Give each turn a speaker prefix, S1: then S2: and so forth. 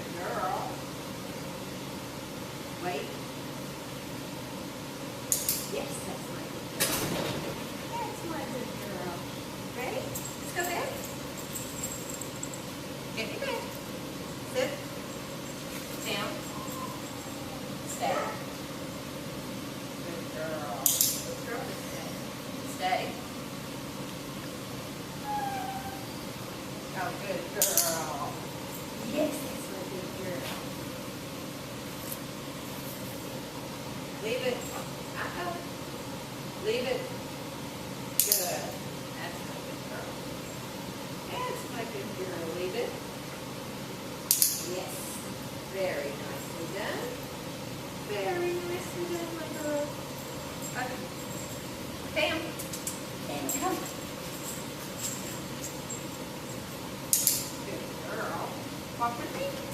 S1: good girl. Wait. Yes, that's my good girl. That's my good girl. Ready? Let's go back. Get me back. Sit. Down. Stay. Good girl. Good girl. Stay. Oh, good girl. Yes, that's my good girl. Leave it. Uh-oh. Leave it. Good. That's my good girl. That's my good girl. Leave it. Yes. Very nicely done. Very nicely done, my girl. Okay. Pam. Pam, come. Good girl. Walk with me.